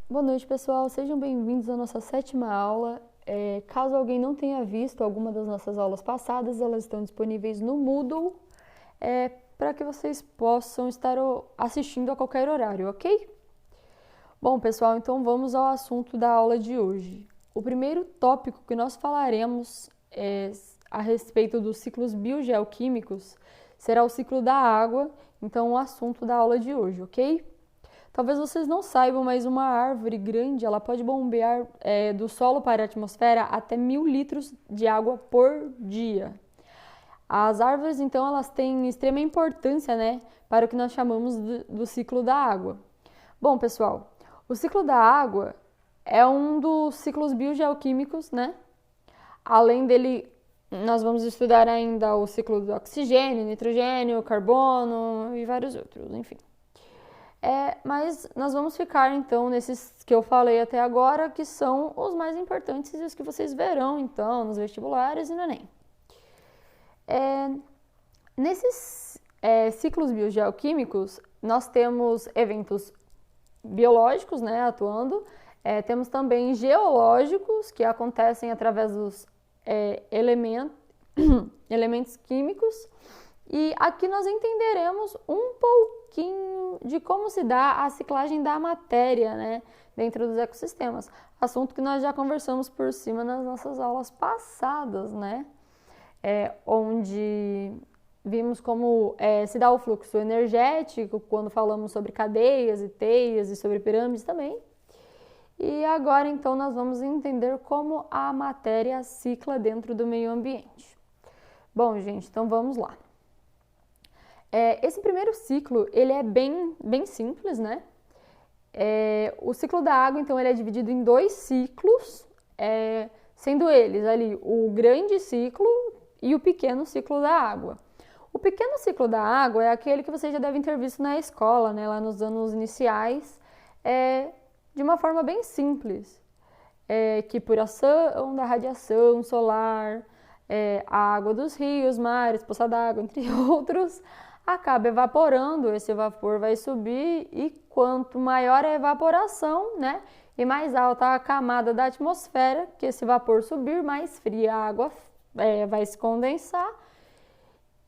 Boa noite, pessoal. Sejam bem-vindos à nossa sétima aula. Caso alguém não tenha visto alguma das nossas aulas passadas, elas estão disponíveis no Moodle, para que vocês possam estar assistindo a qualquer horário, ok? Bom, pessoal, então vamos ao assunto da aula de hoje. O primeiro tópico que nós falaremos a respeito dos ciclos biogeoquímicos será o ciclo da água, então o assunto da aula de hoje, ok? Talvez vocês não saibam, mas uma árvore grande ela pode bombear do solo para a atmosfera até 1.000 litros de água por dia. As árvores, então, elas têm extrema importância, né, para o que nós chamamos do ciclo da água. Bom, pessoal, o ciclo da água é um dos ciclos biogeoquímicos, né? Além dele, nós vamos estudar ainda o ciclo do oxigênio, nitrogênio, carbono e vários outros, enfim. Mas nós vamos ficar então nesses que eu falei até agora, que são os mais importantes e os que vocês verão então nos vestibulares e no Enem. Nesses ciclos biogeoquímicos, nós temos eventos biológicos, né, atuando, temos também geológicos, que acontecem através dos elementos químicos, e aqui nós entenderemos um pouquinho de como se dá a ciclagem da matéria, né, dentro dos ecossistemas. Assunto que nós já conversamos por cima nas nossas aulas passadas, né, onde vimos como se dá o fluxo energético, quando falamos sobre cadeias e teias e sobre pirâmides também. E agora, então, nós vamos entender como a matéria cicla dentro do meio ambiente. Bom, gente, então vamos lá. Esse primeiro ciclo, ele é bem simples, né? O ciclo da água, então, ele é dividido em dois ciclos, sendo eles ali o grande ciclo e o pequeno ciclo da água. O pequeno ciclo da água é aquele que vocês já devem ter visto na escola, né? Lá nos anos iniciais, de uma forma bem simples. Que por ação da radiação solar, a água dos rios, mares, poça d'água, entre outros, acaba evaporando, esse vapor vai subir e quanto maior a evaporação, né, e mais alta a camada da atmosfera, que esse vapor subir, mais fria a água vai se condensar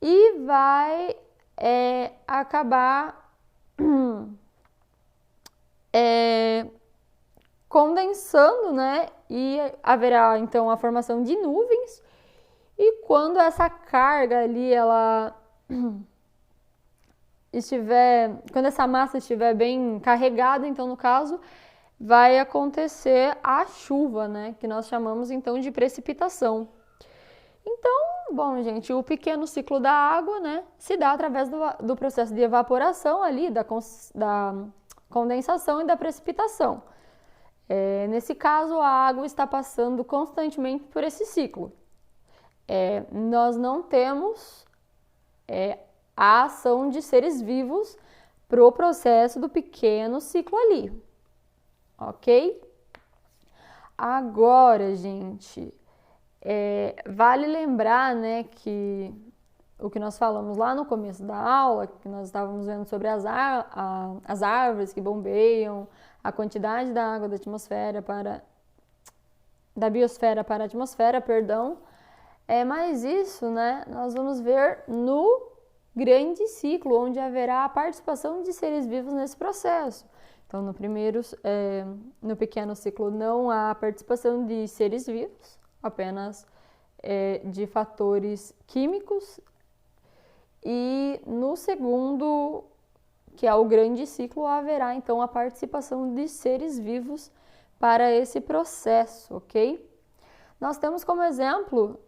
e vai acabar condensando, né, e haverá então a formação de nuvens, e quando essa carga ali, quando essa massa estiver bem carregada, então no caso, vai acontecer a chuva, né, que nós chamamos então de precipitação. Então, bom, gente, o pequeno ciclo da água, né, se dá através do processo de evaporação ali, da condensação e da precipitação. Nesse caso, a água está passando constantemente por esse ciclo. Nós não temos a ação de seres vivos para o processo do pequeno ciclo ali, ok? Agora, gente, vale lembrar, né, que o que nós falamos lá no começo da aula, que nós estávamos vendo sobre as árvores que bombeiam, a quantidade da água da biosfera para a atmosfera, perdão. Mas isso, né, nós vamos ver no grande ciclo, onde haverá a participação de seres vivos nesse processo. Então, no pequeno ciclo não há participação de seres vivos, apenas de fatores químicos. E no segundo, que é o grande ciclo, haverá então a participação de seres vivos para esse processo, ok? Nós temos como exemplo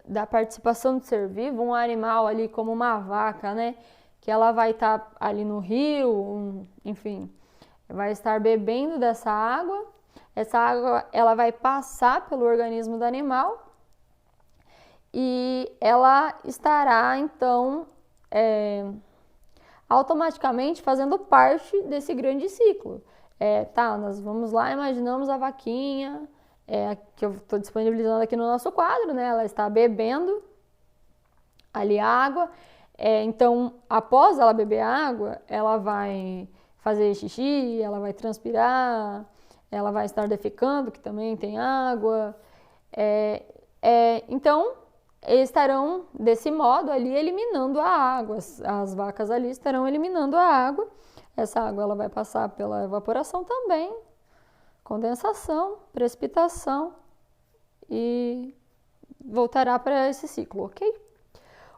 da participação de ser vivo um animal ali como uma vaca, né? Que ela vai estar ali no rio, enfim, vai estar bebendo dessa água. Essa água ela vai passar pelo organismo do animal e ela estará então automaticamente fazendo parte desse grande ciclo. Nós vamos lá, imaginamos a vaquinha, que eu estou disponibilizando aqui no nosso quadro, né? Ela está bebendo ali a água, então após ela beber a água, ela vai fazer xixi, ela vai transpirar, ela vai estar defecando, que também tem água. Então, eles estarão, desse modo, ali eliminando a água. As vacas ali estarão eliminando a água. Essa água ela vai passar pela evaporação também, condensação, precipitação e voltará para esse ciclo, ok?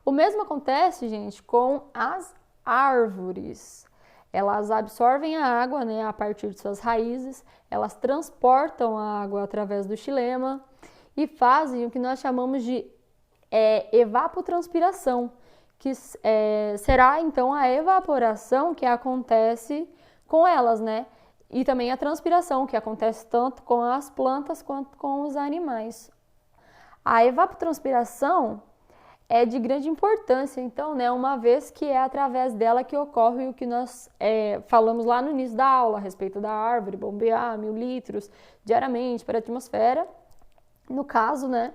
O mesmo acontece, gente, com as árvores. Elas absorvem a água, né, a partir de suas raízes, elas transportam a água através do xilema e fazem o que nós chamamos de evapotranspiração, que será então a evaporação que acontece com elas, né? E também a transpiração, que acontece tanto com as plantas quanto com os animais. A evapotranspiração é de grande importância, então, né? Uma vez que é através dela que ocorre o que nós falamos lá no início da aula, a respeito da árvore, bombear 1000 litros diariamente para a atmosfera. No caso, né?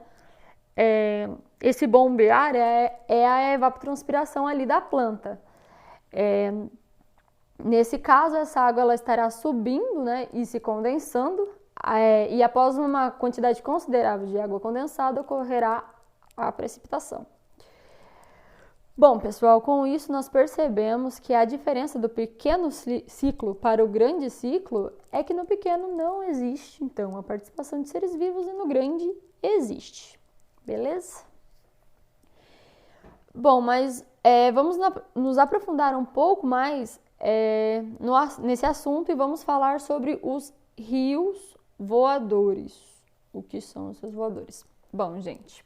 Esse bombear é a evapotranspiração ali da planta. Nesse caso, essa água ela estará subindo, né, e se condensando, e após uma quantidade considerável de água condensada, ocorrerá a precipitação. Bom, pessoal, com isso nós percebemos que a diferença do pequeno ciclo para o grande ciclo é que no pequeno não existe, então, a participação de seres vivos e no grande existe. Beleza? Bom, mas vamos nos aprofundar um pouco mais nesse assunto e vamos falar sobre os rios voadores. O que são os rios voadores? Bom, gente,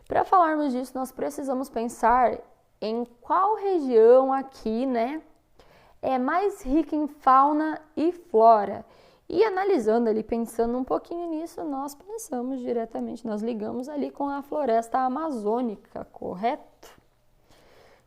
para falarmos disso, nós precisamos pensar em qual região aqui, né, é mais rica em fauna e flora. E analisando ali, pensando um pouquinho nisso, nós pensamos diretamente, nós ligamos ali com a floresta amazônica, correto?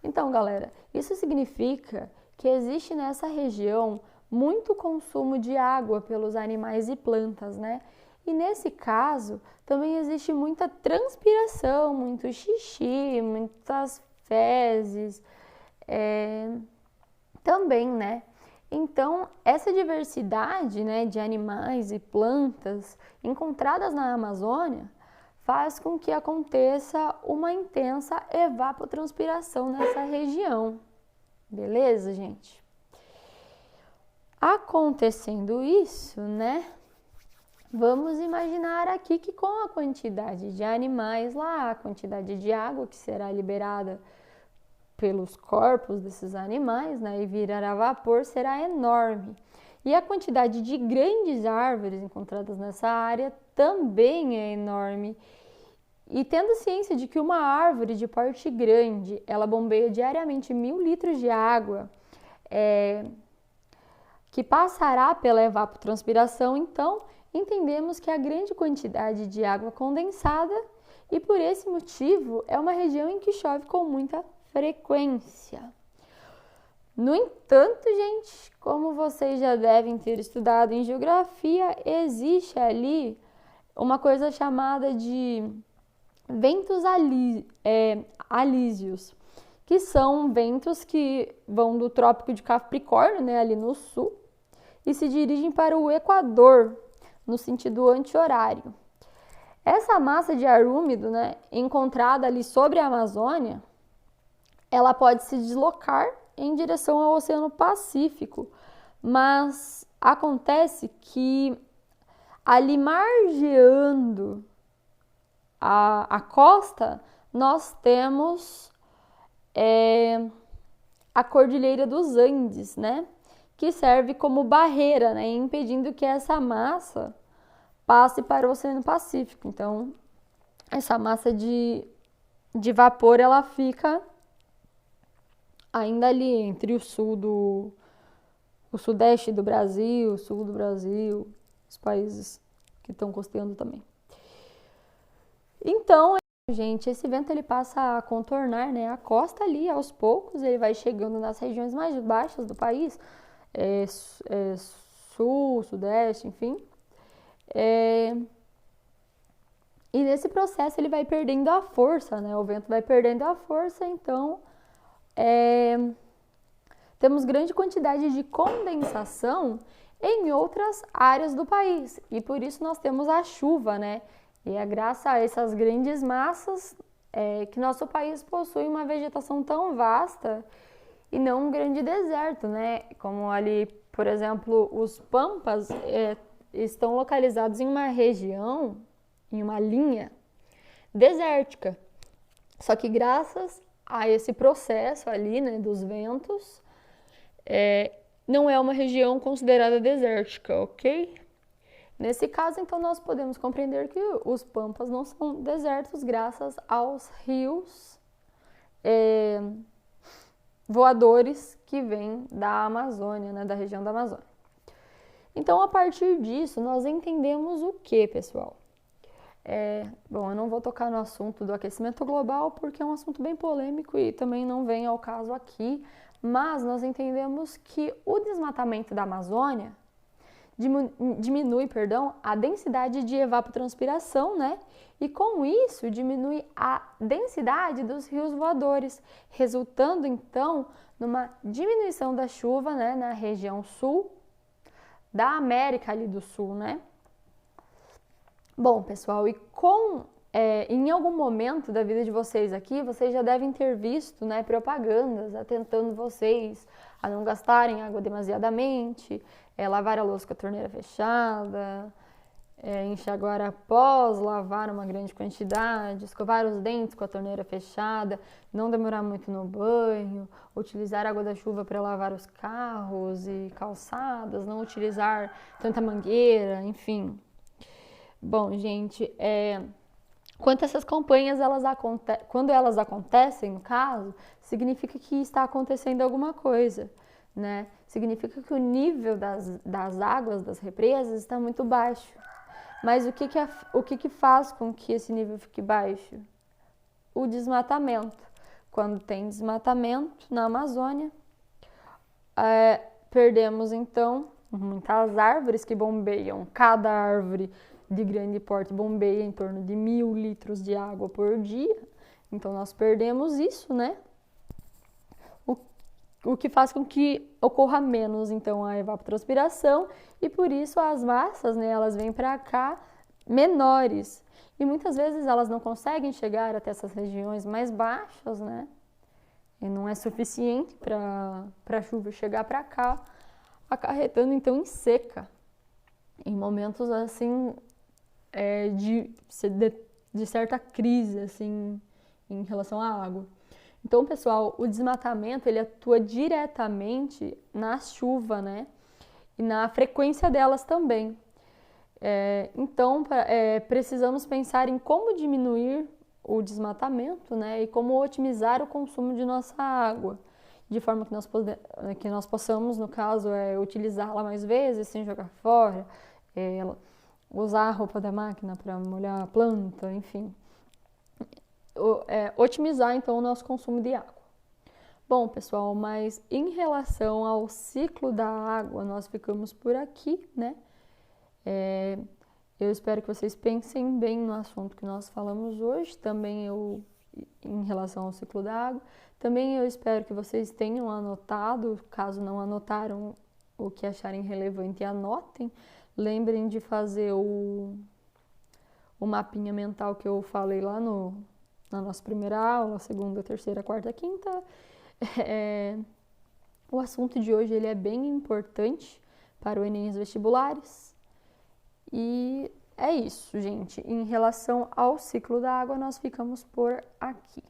Então, galera, isso significa que existe nessa região muito consumo de água pelos animais e plantas, né? E nesse caso, também existe muita transpiração, muito xixi, muitas fezes, também, né? Então, essa diversidade, né, de animais e plantas encontradas na Amazônia faz com que aconteça uma intensa evapotranspiração nessa região. Beleza, gente? Acontecendo isso, né? Vamos imaginar aqui que com a quantidade de animais lá, a quantidade de água que será liberada pelos corpos desses animais, né, e virará vapor, será enorme. E a quantidade de grandes árvores encontradas nessa área também é enorme. E tendo ciência de que uma árvore de porte grande, ela bombeia diariamente 1000 litros de água, que passará pela evapotranspiração, então entendemos que a grande quantidade de água condensada e por esse motivo é uma região em que chove com muita frequência. No entanto, gente, como vocês já devem ter estudado em geografia, existe ali uma coisa chamada de ventos alísios, que são ventos que vão do Trópico de Capricórnio, né, ali no sul, e se dirigem para o Equador, no sentido anti-horário. Essa massa de ar úmido, né, encontrada ali sobre a Amazônia, ela pode se deslocar em direção ao Oceano Pacífico, mas acontece que ali margeando a costa, nós temos a Cordilheira dos Andes, né, que serve como barreira, né, impedindo que essa massa passe para o Oceano Pacífico. Então, essa massa de vapor, ela fica ainda ali entre o sudeste do Brasil, o sul do Brasil, os países que estão costeando também. Então, gente, esse vento ele passa a contornar, né, a costa ali aos poucos, ele vai chegando nas regiões mais baixas do país, sul, sudeste, enfim. E nesse processo ele vai perdendo a força, né, o vento vai perdendo a força, então temos grande quantidade de condensação em outras áreas do país. E por isso nós temos a chuva, né? E é graças a essas grandes massas que nosso país possui uma vegetação tão vasta e não um grande deserto, né? Como ali, por exemplo, os Pampas estão localizados em uma região, em uma linha desértica. Só que graças a esse processo ali, né, dos ventos, não é uma região considerada desértica, ok? Nesse caso, então, nós podemos compreender que os Pampas não são desertos graças aos rios voadores que vêm da Amazônia, né, da região da Amazônia. Então, a partir disso, nós entendemos o que, pessoal? Bom, eu não vou tocar no assunto do aquecimento global porque é um assunto bem polêmico e também não vem ao caso aqui, mas nós entendemos que o desmatamento da Amazônia diminui, a densidade de evapotranspiração, né? E com isso diminui a densidade dos rios voadores, resultando então numa diminuição da chuva, né, na região sul da América ali do Sul, né? Bom, pessoal, e em algum momento da vida de vocês aqui, vocês já devem ter visto, né, propagandas atentando vocês a não gastarem água demasiadamente, lavar a louça com a torneira fechada, enxaguar após lavar uma grande quantidade, escovar os dentes com a torneira fechada, não demorar muito no banho, utilizar água da chuva para lavar os carros e calçadas, não utilizar tanta mangueira, enfim. Bom, gente, quando essas campanhas quando elas acontecem, no caso, significa que está acontecendo alguma coisa, né? Significa que o nível das águas das represas está muito baixo. Mas o que faz com que esse nível fique baixo? O desmatamento. Quando tem desmatamento na Amazônia, perdemos então muitas árvores que bombeiam. Cada árvore de grande porte bombeia em torno de 1.000 litros de água por dia. Então nós perdemos isso, né? O que faz com que ocorra menos, então, a evapotranspiração e por isso as massas, né, elas vêm para cá menores e muitas vezes elas não conseguem chegar até essas regiões mais baixas, né? E não é suficiente para a chuva chegar para cá, acarretando então em seca, em momentos assim de certa crise assim em relação à água. Então, pessoal, o desmatamento, ele atua diretamente na chuva, né? E na frequência delas também. Então, precisamos pensar em como diminuir o desmatamento, né? E como otimizar o consumo de nossa água, de forma que nós possamos, no caso, utilizá-la mais vezes, sem jogar fora, usar a roupa da máquina para molhar a planta, enfim. Otimizar, então, o nosso consumo de água. Bom, pessoal, mas em relação ao ciclo da água, nós ficamos por aqui, né? Eu espero que vocês pensem bem no assunto que nós falamos hoje, também em relação ao ciclo da água. Também eu espero que vocês tenham anotado, caso não anotaram o que acharem relevante, anotem. Lembrem de fazer o mapinha mental que eu falei lá na nossa primeira aula, segunda, terceira, quarta, quinta. O assunto de hoje ele é bem importante para o Enem e os vestibulares. E é isso, gente. Em relação ao ciclo da água, nós ficamos por aqui.